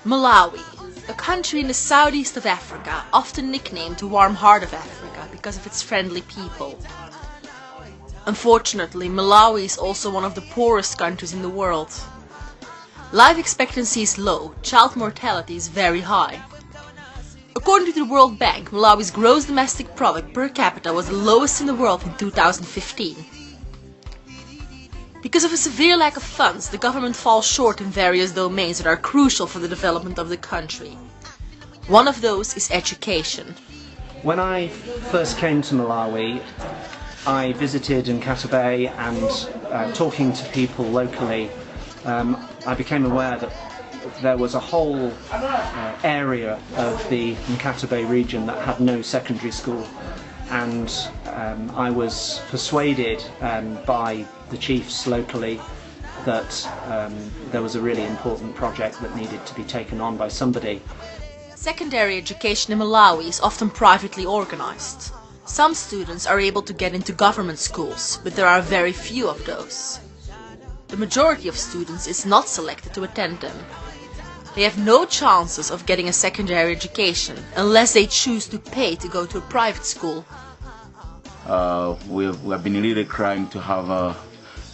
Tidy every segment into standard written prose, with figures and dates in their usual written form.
Malawi, a country in the southeast of Africa, often nicknamed the warm heart of Africa because of its friendly people. Unfortunately, Malawi is also one of the poorest countries in the world. Life expectancy is low, child mortality is very high. According to the World Bank, Malawi's gross domestic product per capita was the lowest in the world in 2015. Because of a severe lack of funds, the government falls short in various domains that are crucial for the development of the country. One of those is education. When I first came to Malawi, I visited Nkatabe and talking to people locally, I became aware that there was a whole area of the Nkatabe region that had no secondary school, and I was persuaded by the chiefs locally that there was a really important project that needed to be taken on by somebody. Secondary education in Malawi is often privately organized. Some students are able to get into government schools, but there are very few of those. The majority of students is not selected to attend them. They have no chances of getting a secondary education unless they choose to pay to go to a private school. We have been really trying to have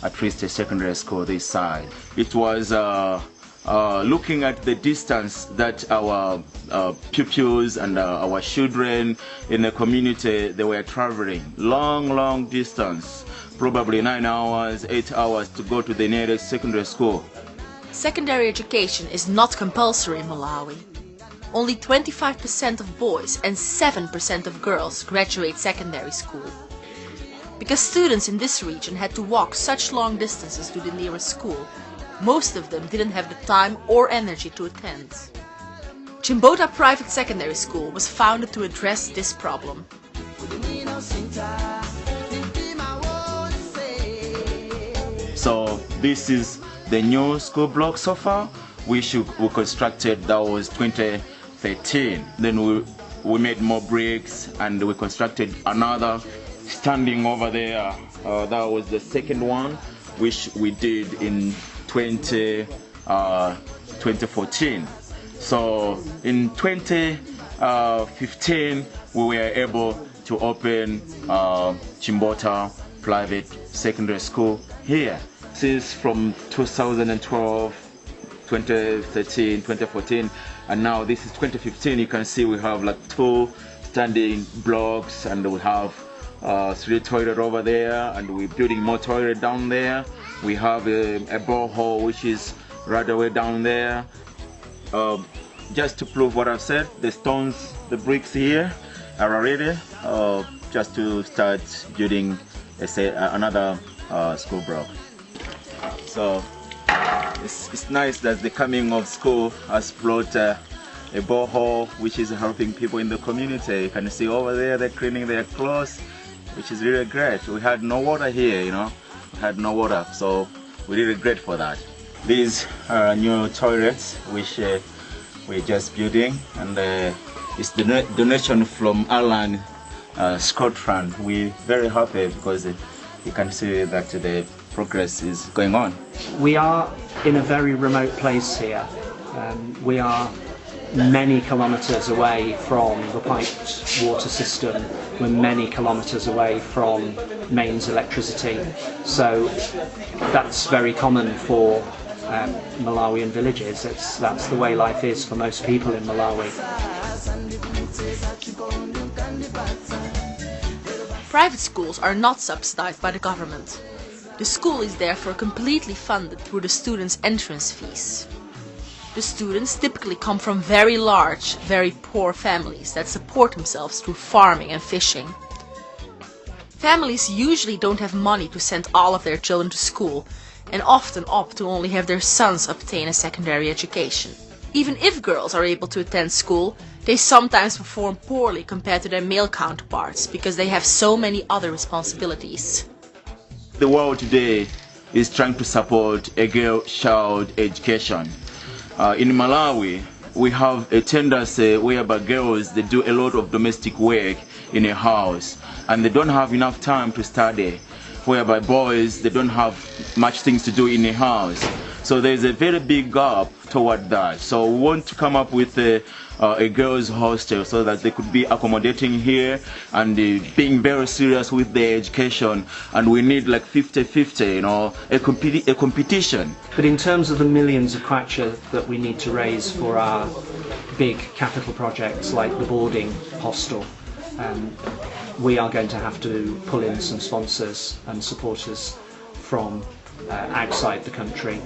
at least a secondary school this side. It was looking at the distance that our pupils and our children in the community, they were traveling long distance, probably 9 hours, 8 hours to go to the nearest secondary school. Secondary education is not compulsory in Malawi. Only 25% of boys and 7% of girls graduate secondary school. Because students in this region had to walk such long distances to the nearest school, most of them didn't have the time or energy to attend. Chimbota Private Secondary School was founded to address this problem. So this is the new school block so far. We constructed, that was 2013. Then we made more bricks and we constructed another standing over there. That was the second one, which we did in 2014. So in 2015 we were able to open Chimbota Private Secondary School here. Since from 2012, 2013, 2014, and now this is 2015, you can see we have like 2 standing blocks, and we have 3 toilets over there, and we're building more toilets down there. We have a borehole which is right away down there. Just to prove what I've said, the stones, the bricks here are ready just to start building another school block. So it's nice that the coming of school has brought a borehole which is helping people in the community. You can see over there they're cleaning their clothes, which is really great. We had no water here, you know. We had no water, so we're really great for that. These are new toilets which we're just building, and it's the donation from Ireland, Scotland. We're very happy because you can see that the progress is going on. We are in a very remote place here. We are many kilometres away from the piped water system. We're many kilometres away from mains electricity. So that's very common for Malawian villages. That's the way life is for most people in Malawi. Private schools are not subsidized by the government. The school is therefore completely funded through the students' entrance fees. The students typically come from very large, very poor families that support themselves through farming and fishing. Families usually don't have money to send all of their children to school, and often opt to only have their sons obtain a secondary education. Even if girls are able to attend school, they sometimes perform poorly compared to their male counterparts because they have so many other responsibilities. The world today is trying to support a girl child education. In Malawi, we have a tendency whereby girls, they do a lot of domestic work in a house and they don't have enough time to study, whereby boys, they don't have much things to do in a house. So there's a very big gap toward that. So we want to come up with a girls' hostel so that they could be accommodating here and being very serious with their education. And we need like 50-50, you know, a competition. But in terms of the millions of kwacha that we need to raise for our big capital projects like the boarding hostel, we are going to have to pull in some sponsors and supporters from outside the country.